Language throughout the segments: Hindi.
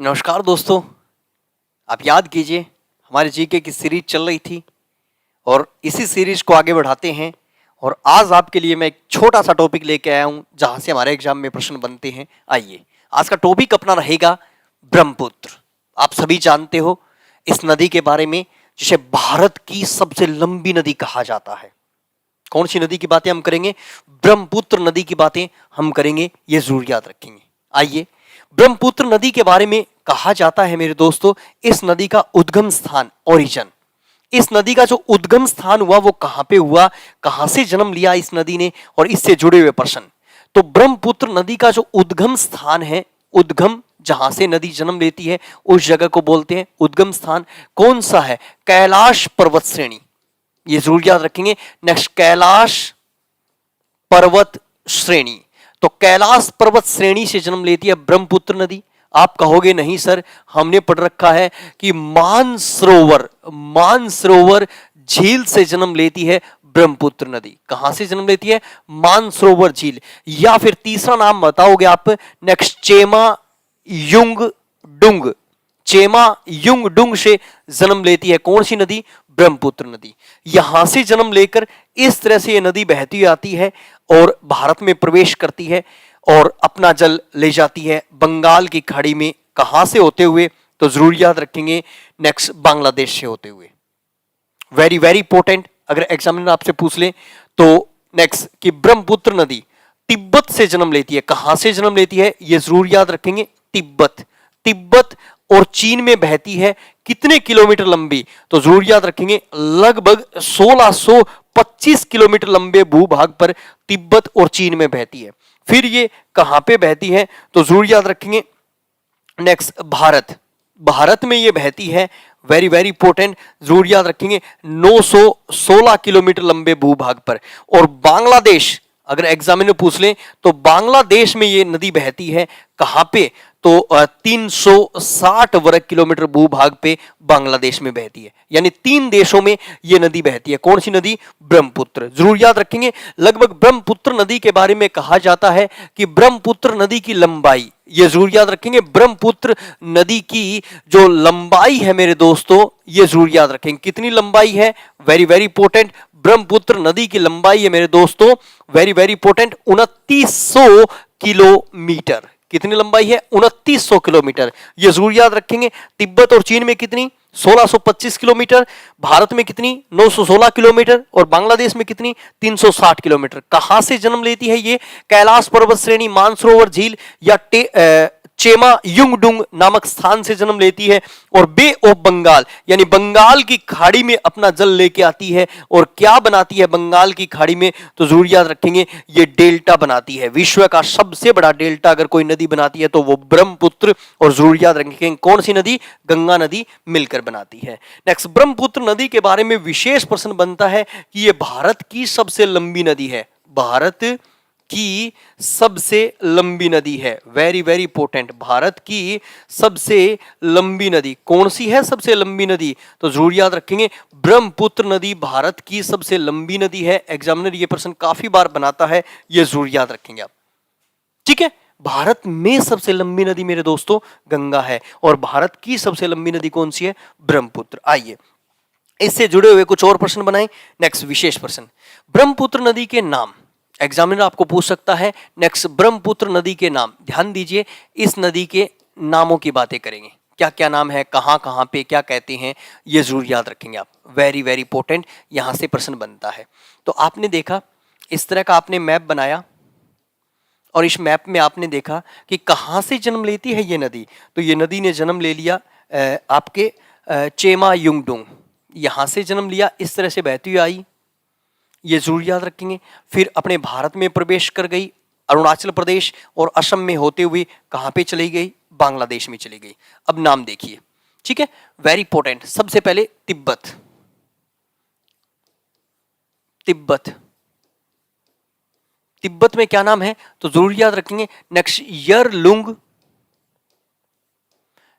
नमस्कार दोस्तों। आप याद कीजिए हमारे जीके की सीरीज चल रही थी और इसी सीरीज को आगे बढ़ाते हैं। और आज आपके लिए मैं एक छोटा सा टॉपिक लेके आया हूं जहां से हमारे एग्जाम में प्रश्न बनते हैं। आइए, आज का टॉपिक अपना रहेगा ब्रह्मपुत्र। आप सभी जानते हो इस नदी के बारे में, जिसे भारत की सबसे लंबी नदी कहा जाता है। कौन सी नदी की बातें हम करेंगे? ब्रह्मपुत्र नदी की बातें हम करेंगे, ये जरूर याद रखेंगे। आइए, ब्रह्मपुत्र नदी के बारे में कहा जाता है मेरे दोस्तों, इस नदी का उद्गम स्थान, ओरिजिन, इस नदी का जो उद्गम स्थान हुआ वो कहां पे हुआ, कहां से जन्म लिया इस नदी ने, और इससे जुड़े हुए प्रश्न। तो ब्रह्मपुत्र नदी का जो उद्गम स्थान है, उद्गम जहां से नदी जन्म लेती है उस जगह को बोलते हैं उद्गम स्थान। कौन सा है? कैलाश पर्वत श्रेणी, ये जरूर याद रखेंगे। नेक्स्ट, कैलाश पर्वत श्रेणी। तो कैलाश पर्वत श्रेणी से जन्म लेती है ब्रह्मपुत्र नदी। आप कहोगे नहीं सर, हमने पढ़ रखा है कि मानसरोवर झील से जन्म लेती है ब्रह्मपुत्र नदी। कहां से जन्म लेती है? मानसरोवर झील। या फिर तीसरा नाम बताओगे आप? Next, Chemayungdung. Chemayungdung से जन्म लेती है कौन सी नदी? ब्रह्मपुत्र नदी। यहां से जन्म लेकर इस तरह से यह नदी बहती आती है और भारत में प्रवेश करती है और अपना जल ले जाती है बंगाल की खाड़ी में। कहां से होते हुए? तो जरूर याद रखेंगे, नेक्स्ट, बांग्लादेश से होते हुए। वेरी वेरी इंपॉर्टेंट, अगर एग्जामिनर आपसे पूछ ले तो नेक्स्ट कि ब्रह्मपुत्र नदी तिब्बत से जन्म लेती है। कहां से जन्म लेती है? यह जरूर याद रखेंगे, तिब्बत। तिब्बत और चीन में बहती है। कितने किलोमीटर लंबी? तो जरूर याद रखेंगे, लगभग 1625 किलोमीटर लंबे भूभाग पर तिब्बत और चीन में बहती है। फिर ये कहां पे बहती है? तो जरूर याद रखेंगे, नेक्स्ट, भारत। भारत में ये बहती है। वेरी वेरी इंपॉर्टेंट, जरूर याद रखेंगे, 916 किलोमीटर लंबे भूभाग पर। और बांग्लादेश, अगर एग्जामिनर में पूछ ले तो बांग्लादेश में ये नदी बहती है। कहां पे? तो 360 वर्ग किलोमीटर भूभाग पे बांग्लादेश में बहती है। यानी 3 देशों में यह नदी बहती है। कौन सी नदी? ब्रह्मपुत्र। जरूर याद रखेंगे। लगभग ब्रह्मपुत्र नदी के बारे में कहा जाता है कि ब्रह्मपुत्र नदी की लंबाई, यह जरूर याद रखेंगे, ब्रह्मपुत्र नदी की जो लंबाई है मेरे दोस्तों, यह जरूर याद रखेंगे। कितनी लंबाई है? वेरी वेरी इंपॉर्टेंट, ब्रह्मपुत्र नदी की लंबाई है मेरे दोस्तों, वेरी वेरी इंपॉर्टेंट, 2900 किलोमीटर। कितनी लंबाई है? 2900 किलोमीटर। यह जरूर याद रखेंगे। तिब्बत और चीन में कितनी? 1625 किलोमीटर। भारत में कितनी? 916 किलोमीटर। और बांग्लादेश में कितनी? 360 किलोमीटर। कहां से जन्म लेती है ये? कैलाश पर्वत श्रेणी, मानसरोवर झील या चेमा युंगडुंग नामक स्थान से जन्म लेती है और बे ऑफ बंगाल यानी बंगाल की खाड़ी में अपना जल लेके आती है। और क्या बनाती है बंगाल की खाड़ी में? तो जरूर याद रखेंगे, ये डेल्टा बनाती है। विश्व का सबसे बड़ा डेल्टा अगर कोई नदी बनाती है तो वो ब्रह्मपुत्र। और जरूर याद रखेंगे, कौन सी नदी? गंगा नदी मिलकर बनाती है। नेक्स्ट, ब्रह्मपुत्र नदी के बारे में विशेष प्रश्न बनता है कि यह भारत की सबसे लंबी नदी है। भारत की सबसे लंबी नदी है। वेरी वेरी इंपॉर्टेंट, भारत की सबसे लंबी नदी कौन सी है? सबसे लंबी नदी तो जरूर याद रखेंगे, ब्रह्मपुत्र नदी भारत की सबसे लंबी नदी है। एग्जामिनर ये प्रश्न काफी बार बनाता है, ये जरूर याद रखेंगे आप। ठीक है, भारत में सबसे लंबी नदी मेरे दोस्तों गंगा है और भारत की सबसे लंबी नदी कौन सी है? ब्रह्मपुत्र। आइए, इससे जुड़े हुए कुछ और प्रश्न बनाएं। नेक्स्ट, विशेष प्रश्न, ब्रह्मपुत्र नदी के नाम एग्जामिनर आपको पूछ सकता है। नेक्स्ट, ब्रह्मपुत्र नदी के नाम, ध्यान दीजिए, इस नदी के नामों की बातें करेंगे। क्या क्या नाम है, कहां कहां पे क्या कहते हैं, ये जरूर याद रखेंगे आप। वेरी वेरी इंपॉर्टेंट, यहां से प्रश्न बनता है। तो आपने देखा, इस तरह का आपने मैप बनाया और इस मैप में आपने देखा कि कहां से जन्म लेती है ये नदी। तो ये नदी ने जन्म ले लिया आपके चेमा युंगडुंग, यहां से जन्म लिया, इस तरह से बहती हुई आई, ये जरूर याद रखेंगे। फिर अपने भारत में प्रवेश कर गई, अरुणाचल प्रदेश और असम में होते हुए कहां पे चली गई? बांग्लादेश में चली गई। अब नाम देखिए, ठीक है, वेरी इंपॉर्टेंट। सबसे पहले तिब्बत, तिब्बत, तिब्बत में क्या नाम है? तो जरूर याद रखेंगे, नेक्स्ट, यरलुंग,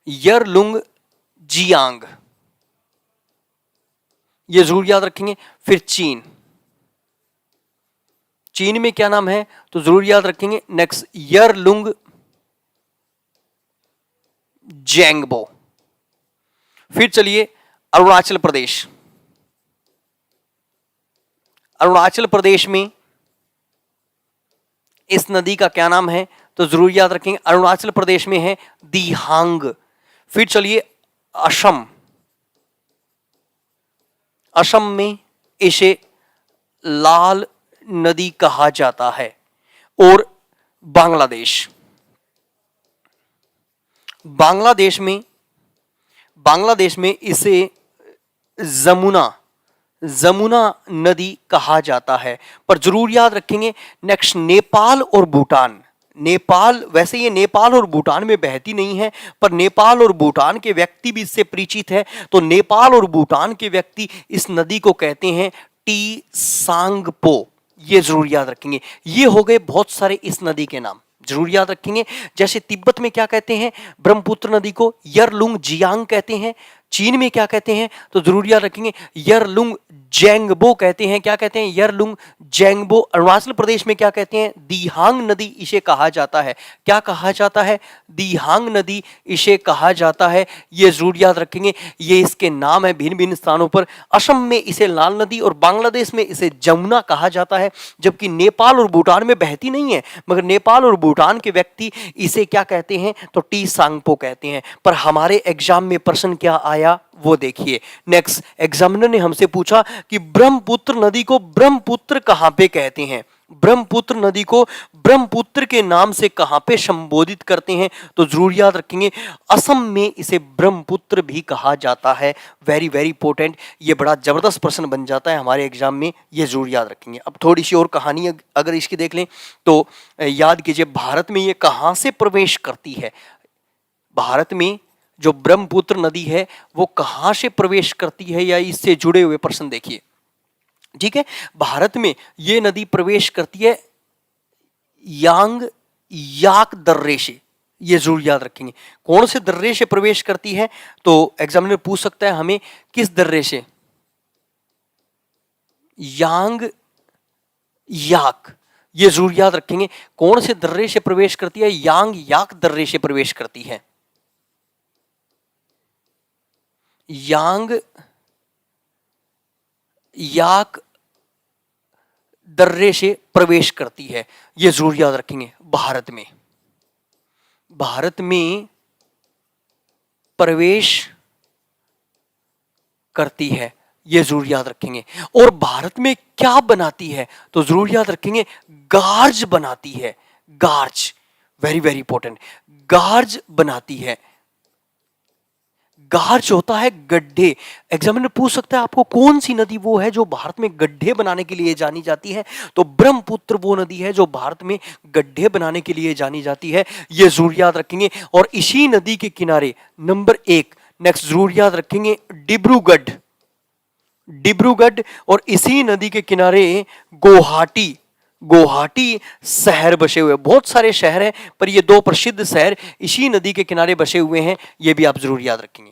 यरलुंग जियांग, ये जरूर याद रखेंगे। फिर चीन, चीन में क्या नाम है? तो जरूर याद रखेंगे, नेक्स्ट, यरलुंग जैंगबो। फिर चलिए अरुणाचल प्रदेश। अरुणाचल प्रदेश में इस नदी का क्या नाम है? तो जरूर याद रखेंगे, अरुणाचल प्रदेश में है दिहांग। फिर चलिए असम। असम में इसे लाल नदी कहा जाता है। और बांग्लादेश, बांग्लादेश में इसे जमुना नदी कहा जाता है। पर जरूर याद रखेंगे। नेक्स्ट नेपाल और भूटान। नेपाल, वैसे ये नेपाल और भूटान में बहती नहीं है, पर नेपाल और भूटान के व्यक्ति भी इससे परिचित है। तो नेपाल और भूटान के व्यक्ति इस नदी को कहते हैं टी सांगपो। ये जरूर याद रखेंगे। ये हो गए बहुत सारे इस नदी के नाम, जरूर याद रखेंगे। जैसे तिब्बत में क्या कहते हैं? ब्रह्मपुत्र नदी को यरलुंग जियांग कहते हैं। चीन में क्या कहते हैं? तो जरूर याद रखेंगे, यरलुंग जैंगबो कहते हैं। क्या कहते हैं? यरलुंग जैंगबो। अरुणाचल प्रदेश में क्या कहते हैं? दिहांग नदी इसे कहा जाता है। क्या कहा जाता है? दिहांग नदी इसे कहा जाता है। ये जरूर याद रखेंगे। ये इसके नाम है भिन्न भिन्न स्थानों पर। असम में इसे लाल नदी और बांग्लादेश में इसे जमुना कहा जाता है, जबकि नेपाल और भूटान में बहती नहीं है, मगर नेपाल और भूटान के व्यक्ति इसे क्या कहते हैं? तो टी सांगपो कहते हैं। पर हमारे एग्जाम में प्रश्न क्या आया वो देखिए। नेक्स्ट, एग्जामिनर ने हमसे पूछा कि ब्रह्मपुत्र नदी को ब्रह्मपुत्र कहां पे कहते हैं? ब्रह्मपुत्र नदी को ब्रह्मपुत्र के नाम से कहां पे संबोधित करते हैं? तो जरूर याद रखेंगे, असम में इसे ब्रह्मपुत्र भी कहा जाता है। वेरी वेरी इंपॉर्टेंट, ये बड़ा जबरदस्त प्रश्न बन जाता है हमारे एग्जाम में, ये जरूर याद रखेंगे। अब थोड़ी सी और कहानी अगर इसकी देख लें तो याद कीजिए, भारत में ये कहां से प्रवेश करती है? भारत में जो ब्रह्मपुत्र नदी है वो कहां से प्रवेश करती है, या इससे जुड़े हुए प्रश्न देखिए। ठीक है, भारत में ये नदी प्रवेश करती है यांग याक दर्रे से। ये जरूर याद रखेंगे, कौन से दर्रे से प्रवेश करती है? तो एग्जामिनर पूछ सकता है हमें किस दर्रे से? यांग याक। ये जरूर याद रखेंगे, कौन से दर्रे से प्रवेश करती है? यांग याक दर्रे से प्रवेश करती है। यांग याक दर्रे से प्रवेश करती है। यह जरूर याद रखेंगे। भारत में प्रवेश करती है, यह जरूर याद रखेंगे। और भारत में क्या बनाती है? तो जरूर याद रखेंगे, गार्ज बनाती है। गार्ज, वेरी वेरी इंपॉर्टेंट, गार्ज बनाती है। गार्ज होता है गड्ढे। एग्जामिनर पूछ सकता है आपको कौन सी नदी वो है जो भारत में गड्ढे बनाने के लिए जानी जाती है? तो ब्रह्मपुत्र वो नदी है जो भारत में गड्ढे बनाने के लिए जानी जाती है। ये जरूर याद रखेंगे। और इसी नदी के किनारे नंबर 1, नेक्स्ट जरूर याद रखेंगे, डिब्रूगढ़। और इसी नदी के किनारे गुवाहाटी शहर बसे हुए। बहुत सारे शहर हैं, पर ये 2 प्रसिद्ध शहर इसी नदी के किनारे बसे हुए हैं। ये भी आप जरूर याद रखेंगे।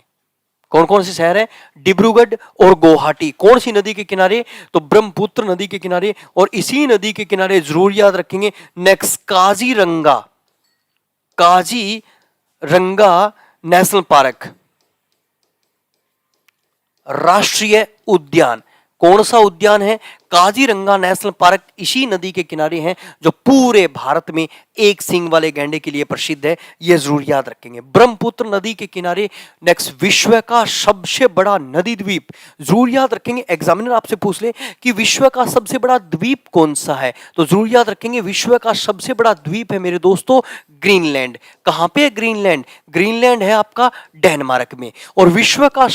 कौन कौन से शहर है? डिब्रूगढ़ और गुवाहाटी। कौन सी नदी के किनारे? तो ब्रह्मपुत्र नदी के किनारे। और इसी नदी के किनारे जरूर याद रखेंगे, नेक्स्ट काजीरंगा नेशनल पार्क, राष्ट्रीय उद्यान। कौन सा उद्यान है? काजीरंगा नेशनल पार्क इसी नदी के किनारे हैं, जो पूरे भारत में एक सींग वाले गैंडे के लिए प्रसिद्ध है। यह जरूर याद रखेंगे। ब्रह्मपुत्र नदी के किनारे नेक्स्ट, विश्व का सबसे बड़ा नदी द्वीप। जरूर याद रखेंगे, एग्जामिनर आपसे पूछ ले कि विश्व का सबसे बड़ा द्वीप कौन सा है? तो जरूर याद रखेंगे, विश्व का सबसे बड़ा द्वीप है मेरे दोस्तों ग्रीनलैंड। कहां पे है ग्रीनलैंड? ग्रीनलैंड है आपका डेनमार्क में। और विश्व का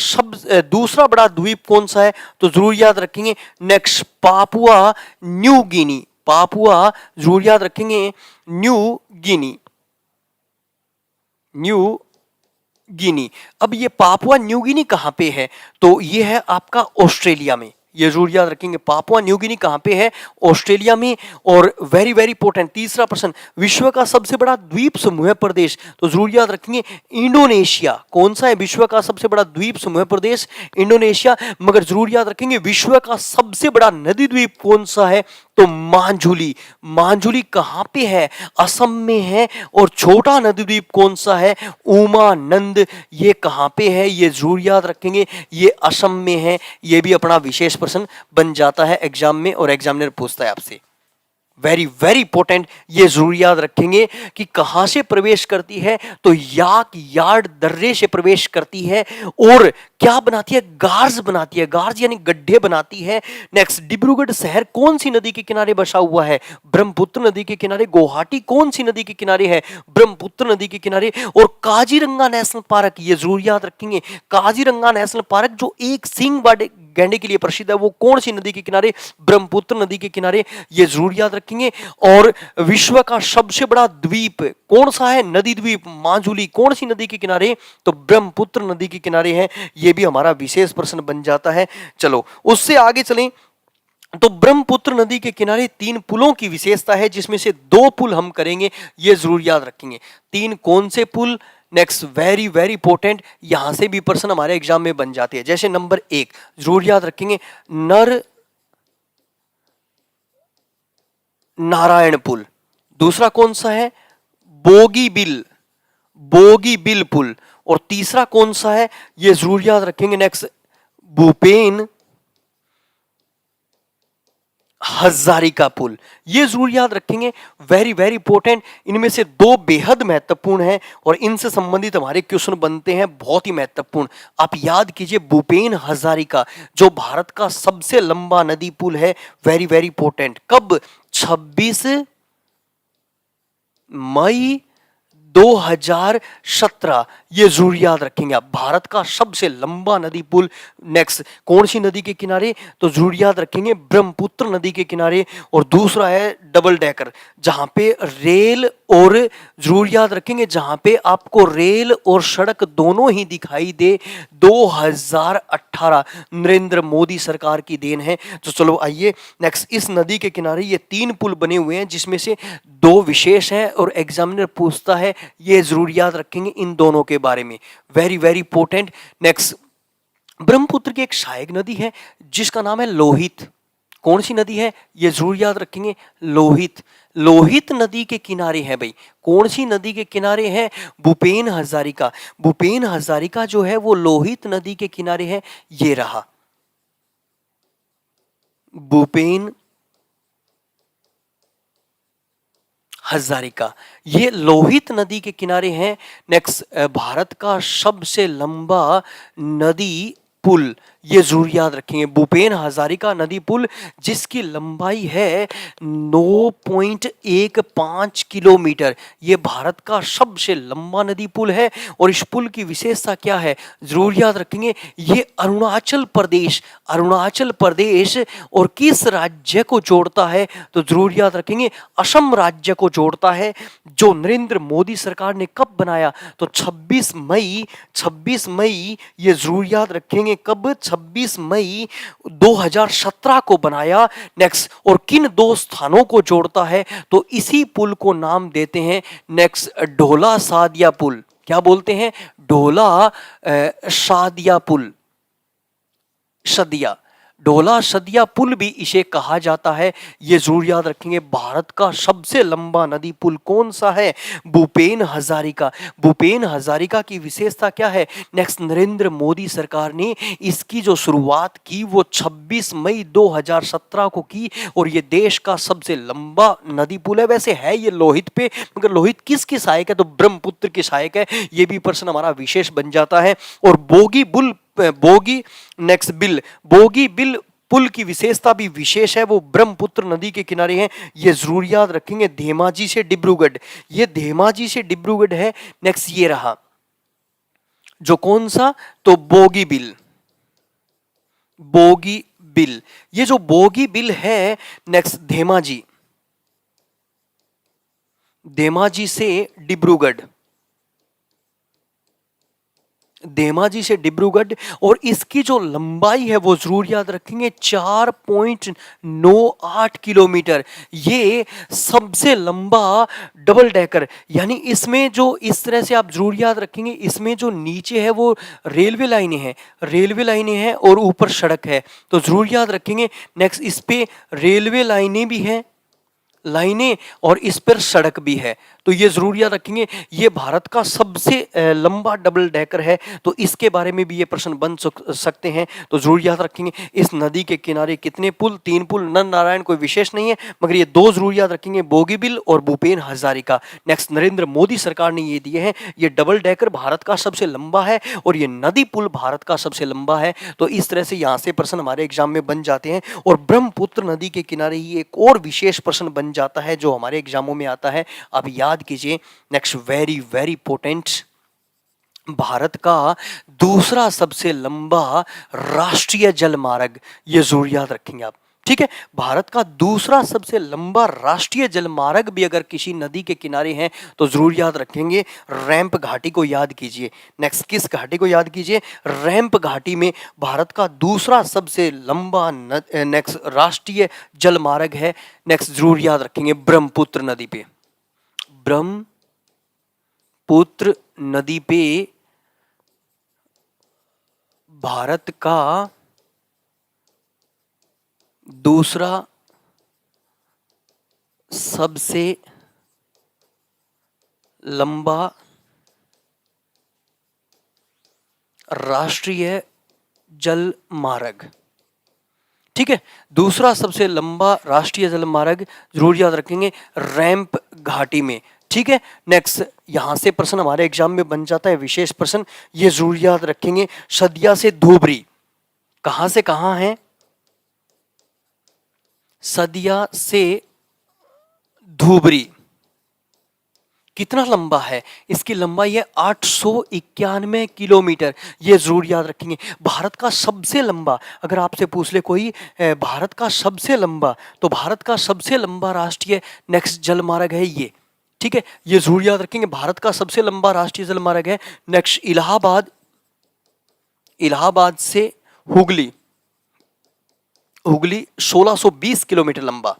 दूसरा बड़ा द्वीप कौन सा है? तो जरूर याद रखेंगे, next Papua New Guinea. Papua जरूर याद रखेंगे, न्यू गिनी। अब ये पापुआ न्यू गिनी कहां पे है? तो ये है आपका ऑस्ट्रेलिया में। ये जरूर याद रखेंगे, पापुआ न्यू गिनी कहां पे है? ऑस्ट्रेलिया में। और वेरी वेरी इंपॉर्टेंट तीसरा प्रश्न, विश्व का सबसे बड़ा द्वीप समूह प्रदेश। तो जरूर याद रखेंगे, इंडोनेशिया। कौन सा है विश्व का सबसे बड़ा द्वीप समूह प्रदेश? इंडोनेशिया। मगर जरूर याद रखेंगे, विश्व का सबसे बड़ा नदी द्वीप कौन सा है? तो मांझुली, मांझुली कहां पे है? असम में है। और छोटा नदी द्वीप कौन सा है? उमानंद, ये कहां पे है? ये जरूर याद रखेंगे, ये असम में है। ये भी अपना विशेष प्रश्न बन जाता है एग्जाम में, और एग्जामिनर पूछता है आपसे। वेरी वेरी इंपॉर्टेंट, ये जरूर याद रखेंगे कि कहां से प्रवेश करती है? तो याक यार्ड दर्रे से प्रवेश करती है। और क्या बनाती है? गार्ज बनाती है, गार्ज यानी गड्ढे बनाती है। नेक्स्ट, डिब्रूगढ़ शहर कौन सी नदी के किनारे बसा हुआ है? ब्रह्मपुत्र नदी के किनारे। गुवाहाटी कौन सी नदी के किनारे है? ब्रह्मपुत्र नदी के किनारे। और काजीरंगा नेशनल पार्क, ये जरूर याद रखेंगे, काजीरंगा नेशनल पार्क जो एक सींग वाले गैंडे के लिए प्रसिद्ध है, वो कौन सी नदी के किनारे? ब्रह्मपुत्र नदी के किनारे, ये जरूर याद रखेंगे। और विश्व का सबसे बड़ा द्वीप कौन सा है? नदी द्वीप मांझुली कौन सी नदी के किनारे? तो ब्रह्मपुत्र नदी के किनारे है। ये भी हमारा विशेष प्रश्न बन जाता है। चलो उससे आगे चलें। तो ब्रह्मपुत्र नदी के किनारे 3 पुलों की विशेषता है, जिसमें से 2 पुल हम करेंगे, ये जरूर याद रखेंगे। 3 कौन से पुल? नेक्स्ट, वेरी वेरी इंपॉर्टेंट, यहां से भी प्रश्न हमारे एग्जाम में बन जाते हैं। जैसे नंबर 1 जरूर याद रखेंगे, नर नारायण पुल। दूसरा कौन सा है? बोगीबिल, बोगीबिल पुल। और तीसरा कौन सा है? ये जरूर याद रखेंगे। नेक्स्ट, भूपेन हजारिका पुल, ये जरूर याद रखेंगे। वेरी वेरी इंपॉर्टेंट, इनमें से 2 बेहद महत्वपूर्ण हैं और इनसे संबंधित हमारे क्वेश्चन बनते हैं, बहुत ही महत्वपूर्ण। आप याद कीजिए, भूपेन हजारिका जो भारत का सबसे लंबा नदी पुल है, वेरी वेरी इंपॉर्टेंट। कब? 26 मई 2017, ये जरूर याद रखेंगे आप। भारत का सबसे लंबा नदी पुल। नेक्स्ट, कौन सी नदी के किनारे? तो जरूर याद रखेंगे, ब्रह्मपुत्र नदी के किनारे। और दूसरा है डबल डेकर, जहां पे रेल और जरूर याद रखेंगे, जहां पे आपको रेल और सड़क दोनों ही दिखाई दे। 2018 नरेंद्र मोदी सरकार की देन है। तो चलो आइए नेक्स्ट, इस नदी के किनारे ये 3 पुल बने हुए हैं, जिसमें से 2 विशेष हैं और एग्जामिनर पूछता है, ये जरूर याद रखेंगे इन दोनों के बारे में। Very very important. Next, Brahmaputra की एक सहायक नदी है जिसका नाम है लोहित। कौन सी नदी है? ये जरूर याद रखेंगे, लोहित। लोहित नदी के किनारे है भाई। कौन सी नदी के किनारे है? भूपेन हजारिका। भूपेन हजारिका जो है वो लोहित नदी के किनारे है, ये रहा भूपेन हजारिका, ये लोहित नदी के किनारे हैं। नेक्स्ट, भारत का सबसे लंबा नदी पुल, ये जरूर याद रखेंगे, भूपेन हजारिका नदी पुल, जिसकी लंबाई है 9.15 किलोमीटर। ये भारत का सबसे लंबा नदी पुल है। और इस पुल की विशेषता क्या है? जरूर याद रखेंगे, ये अरुणाचल प्रदेश, अरुणाचल प्रदेश और किस राज्य को जोड़ता है? तो जरूर याद रखेंगे, असम राज्य को जोड़ता है, जो नरेंद्र मोदी सरकार ने कब बनाया? तो 26 मई, ये जरूर याद रखेंगे, कब? 26 मई 2017 को बनाया। नेक्स्ट, और किन 2 स्थानों को जोड़ता है? तो इसी पुल को नाम देते हैं नेक्स्ट ढोला सादिया पुल। क्या बोलते हैं? ढोला सादिया पुल, सदिया, ढोला सदिया पुल भी इसे कहा जाता है। ये जरूर याद रखेंगे। भारत का सबसे लंबा नदी पुल कौन सा है? भूपेन हजारिका। भूपेन हजारिका की विशेषता क्या है? नेक्स्ट, नरेंद्र मोदी सरकार ने इसकी जो शुरुआत की वो 26 मई 2017 को की, और ये देश का सबसे लंबा नदी पुल है। वैसे है ये लोहित पे, मगर लोहित किसकी सहायक है? तो ब्रह्मपुत्र की सहायक है। ये भी प्रश्न हमारा विशेष बन जाता है। और Bogibeel, Bogibeel पुल की विशेषता भी विशेष है, वो ब्रह्मपुत्र नदी के किनारे हैं। ये जरूर याद रखेंगे। धेमाजी से डिब्रूगढ़, ये धेमाजी से डिब्रूगढ़ है। नेक्स्ट, ये रहा जो कौन सा? तो बोगी बिल, बोगी बिल, ये जो बोगी बिल है, नेक्स्ट धेमाजी, धेमाजी से डिब्रूगढ़, धेमाजी से डिब्रूगढ़, और इसकी जो लंबाई है वो जरूर याद रखेंगे 4.98 किलोमीटर। ये सबसे लंबा डबल डेकर, यानी इसमें जो इस तरह से आप जरूर याद रखेंगे, इसमें जो नीचे है वो रेलवे लाइनें हैं और ऊपर सड़क है, तो जरूर याद रखेंगे। नेक्स्ट, इस पे रेलवे लाइनें और इस पर सड़क भी है, तो ये जरूर याद रखेंगे। ये भारत का सबसे लंबा डबल डेकर है, तो इसके बारे में भी ये प्रश्न बन सकते हैं, तो जरूर याद रखेंगे। इस नदी के किनारे कितने पुल? 3 पुल। नर नारायण कोई विशेष नहीं है, मगर ये 2 जरूर याद रखेंगे, बोगीबिल और भूपेन हजारिका। नेक्स्ट, नरेंद्र मोदी सरकार ने ये दिए हैं, ये डबल डेकर भारत का सबसे लंबा है और ये नदी पुल भारत का सबसे लंबा है, तो इस तरह से यहाँ से प्रश्न हमारे एग्जाम में बन जाते हैं। और ब्रह्मपुत्र नदी के किनारे ही एक और विशेष प्रश्न बन जाता है जो हमारे एग्जामों में आता है, अब याद कीजिए। Next, very very important, Bharat का दूसरा सबसे लंबा राष्ट्रीय जल मार्ग, ये जरूर याद रखेंगे आप, ठीक है। भारत का दूसरा सबसे लंबा राष्ट्रीय जल मार्ग भी अगर किसी नदी के किनारे हैं तो जरूर याद रखेंगे, रैंप घाटी को याद कीजिए। नेक्स्ट, किस घाटी को याद कीजिए? रैंप घाटी में भारत का दूसरा सबसे लंबा नेक्स्ट राष्ट्रीय जल मार्ग है। नेक्स्ट, जरूर याद रखेंगे ब्रह्मपुत्र नदी पे, ब्रह्मपुत्र नदी पे भारत का दूसरा सबसे लंबा राष्ट्रीय जल मार्ग, ठीक है। दूसरा सबसे लंबा राष्ट्रीय जल मार्ग जरूर याद रखेंगे, रैंप घाटी में, ठीक है। नेक्स्ट, यहां से प्रश्न हमारे एग्जाम में बन जाता है विशेष प्रश्न, ये जरूर याद रखेंगे, सदिया से धूबरी कहां से कहां है? सदिया से धूबरी कितना लंबा है? इसकी लंबाई है 891 किलोमीटर, ये जरूर याद रखेंगे। भारत का सबसे लंबा, अगर आपसे पूछ ले कोई भारत का सबसे लंबा, तो भारत का सबसे लंबा राष्ट्रीय नेक्स्ट जल मार्ग है ये, ठीक है, ये जरूर याद रखेंगे। भारत का सबसे लंबा राष्ट्रीय जल मार्ग है। नेक्स्ट, इलाहाबाद से हुगली 1620 किलोमीटर लंबा,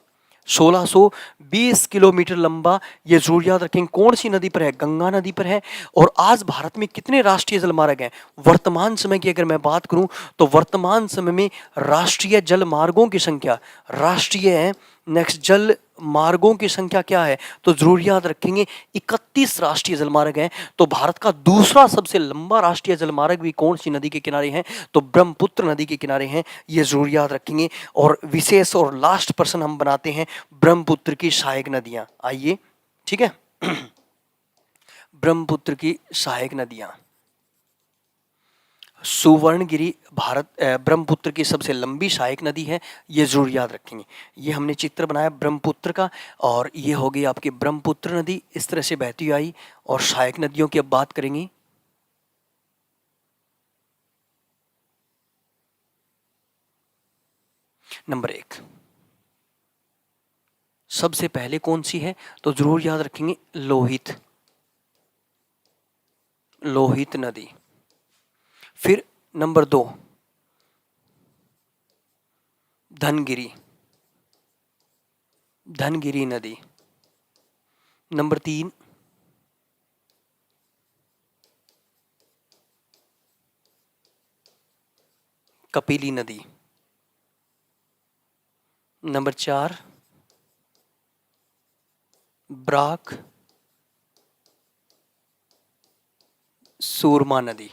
1620 किलोमीटर लंबा, ये जरूर याद रखेंगे। कौन सी नदी पर है? गंगा नदी पर है। और आज भारत में कितने राष्ट्रीय जल मार्ग हैं? वर्तमान समय की अगर मैं बात करूं तो वर्तमान समय में राष्ट्रीय जल मार्गों की संख्या, राष्ट्रीय नेक्स्ट जल मार्गों की संख्या क्या है? तो जरूर याद रखेंगे 31 राष्ट्रीय जल मार्ग हैं। तो भारत का दूसरा सबसे लंबा राष्ट्रीय जल मार्ग भी कौन सी नदी के किनारे हैं? तो ब्रह्मपुत्र नदी के किनारे हैं, ये जरूर याद रखेंगे। और विशेष और लास्ट प्रश्न हम बनाते हैं, ब्रह्मपुत्र की सहायक नदियां, आइए, ठीक है। ब्रह्मपुत्र की सहायक नदियां, सुवर्णगिरी भारत ब्रह्मपुत्र की सबसे लंबी सहायक नदी है, ये जरूर याद रखेंगे। ये हमने चित्र बनाया ब्रह्मपुत्र का, और ये हो गई आपकी ब्रह्मपुत्र नदी, इस तरह से बहती आई। और सहायक नदियों की अब बात करेंगे। नंबर 1 सबसे पहले कौन सी है? तो जरूर याद रखेंगे, लोहित नदी। फिर नंबर 2 धनगिरी नदी। नंबर 3 कपिली नदी। नंबर 4 ब्राक सूरमा नदी।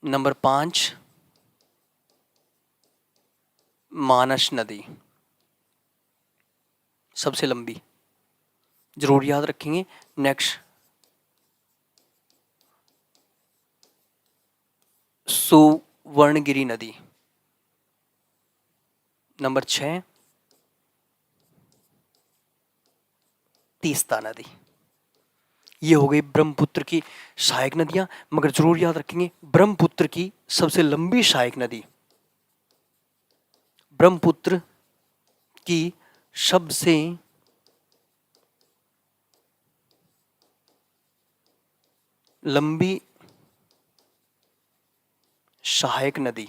नंबर 5 मानस नदी, सबसे लंबी, जरूर याद रखेंगे। नेक्स्ट, सुवर्णगिरी नदी। नंबर 6 तीस्ता नदी। ये हो गई ब्रह्मपुत्र की सहायक नदियां, मगर जरूर याद रखेंगे ब्रह्मपुत्र की सबसे लंबी सहायक नदी, ब्रह्मपुत्र की सबसे लंबी सहायक नदी,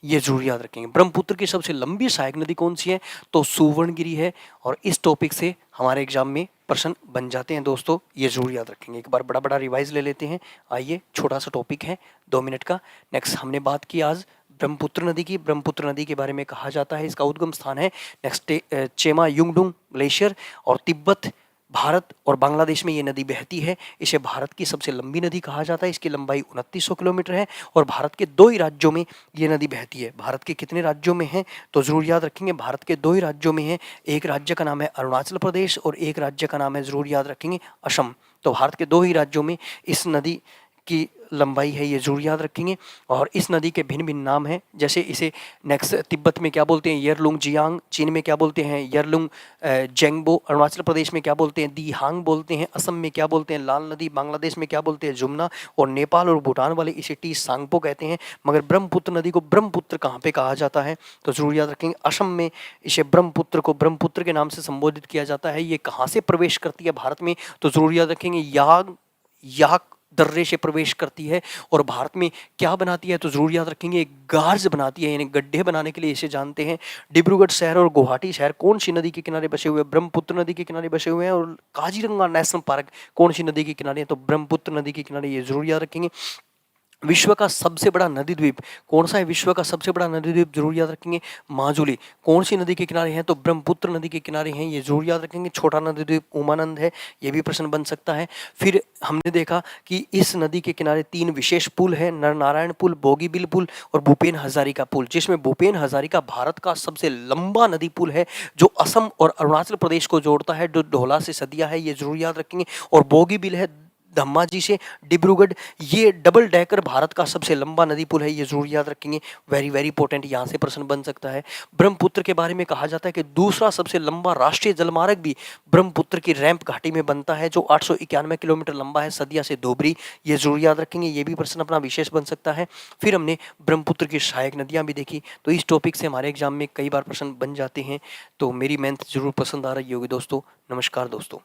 ये जरूर याद रखेंगे। ब्रह्मपुत्र की सबसे लंबी सहायक नदी कौन सी है, तो सुवर्णगिरी है। और इस टॉपिक से हमारे एग्जाम में प्रश्न बन जाते हैं दोस्तों, ये जरूर याद रखेंगे। एक बार बड़ा बड़ा रिवाइज ले लेते हैं। आइए, छोटा सा टॉपिक है 2 मिनट का। नेक्स्ट हमने बात की आज ब्रह्मपुत्र नदी की। ब्रह्मपुत्र नदी के बारे में कहा जाता है इसका उद्गम स्थान है नेक्स्ट चेमा युंगडुंग ग्लेशियर और तिब्बत, भारत और बांग्लादेश में ये नदी बहती है। इसे भारत की सबसे लंबी नदी कहा जाता है। इसकी लंबाई 2900 किलोमीटर है और भारत के 2 ही राज्यों में ये नदी बहती है। भारत के कितने राज्यों में है, तो जरूर याद रखेंगे, भारत के 2 ही राज्यों में है। एक राज्य का नाम है अरुणाचल प्रदेश और एक राज्य का नाम है, जरूर याद रखेंगे, असम। तो भारत के 2 ही राज्यों में इस नदी की लंबाई है, ये जरूर याद रखेंगे। और इस नदी के भिन्न भिन्न नाम हैं, जैसे इसे नेक्स्ट तिब्बत में क्या बोलते हैं, यरलुंग जियांग, चीन में क्या बोलते हैं, यरलुंग जेंगबो, अरुणाचल प्रदेश में क्या बोलते हैं, दीहांग बोलते हैं, असम में क्या बोलते हैं, लाल नदी, बांग्लादेश में क्या बोलते हैं, जुमना, और नेपाल और भूटान वाले इसे टी सांगपो कहते हैं। मगर ब्रह्मपुत्र नदी को ब्रह्मपुत्र कहाँ पे कहा जाता है, तो जरूर याद रखेंगे, असम में इसे ब्रह्मपुत्र को ब्रह्मपुत्र के नाम से संबोधित किया जाता है। ये कहाँ से प्रवेश करती है भारत में, तो जरूर याद रखेंगे, याक दर्रे से प्रवेश करती है। और भारत में क्या बनाती है, तो जरूर याद रखेंगे, एक गार्ज बनाती है, यानी गड्ढे बनाने के लिए इसे जानते हैं। डिब्रूगढ़ शहर और गुवाहाटी शहर कौन सी नदी के किनारे बसे हुए हैं, ब्रह्मपुत्र नदी के किनारे बसे हुए हैं। और काजीरंगा नेशनल पार्क कौन सी नदी के किनारे है, तो ब्रह्मपुत्र नदी के किनारे, ये जरूर याद रखेंगे। विश्व का सबसे बड़ा नदी द्वीप कौन सा है, विश्व का सबसे बड़ा नदी द्वीप जरूर याद रखेंगे, माजुली कौन सी नदी के किनारे हैं, तो ब्रह्मपुत्र नदी के किनारे हैं, ये जरूर याद रखेंगे। छोटा नदी द्वीप उमानंद है, ये भी प्रश्न बन सकता है। फिर हमने देखा कि इस नदी के किनारे 3 विशेष पुल है, नरनारायण पुल, बोगीबिल पुल और भूपेन हजारिका पुल, जिसमें भूपेन हजारिका भारत का सबसे लंबा नदी पुल है जो असम और अरुणाचल प्रदेश को जोड़ता है, जो ढोला से सदिया है, ये जरूर याद रखेंगे। और बोगीबिल है धम्माजी से डिब्रूगढ़, ये डबल डेकर भारत का सबसे लंबा नदी पुल है, ये जरूर याद रखेंगे। वेरी वेरी इंपॉर्टेंट, यहाँ से प्रश्न बन सकता है। ब्रह्मपुत्र के बारे में कहा जाता है कि दूसरा सबसे लंबा राष्ट्रीय जलमार्ग भी ब्रह्मपुत्र की रैंप घाटी में बनता है, जो 891 किलोमीटर लंबा है, सदिया से धोबरी, ये जरूर याद रखेंगे। ये भी प्रश्न अपना विशेष बन सकता है। फिर हमने ब्रह्मपुत्र की सहायक नदियाँ भी देखी। तो इस टॉपिक से हमारे एग्जाम में कई बार प्रश्न बन जाते हैं। तो मेरी मेहनत जरूर पसंद आ रही होगी दोस्तों। नमस्कार दोस्तों।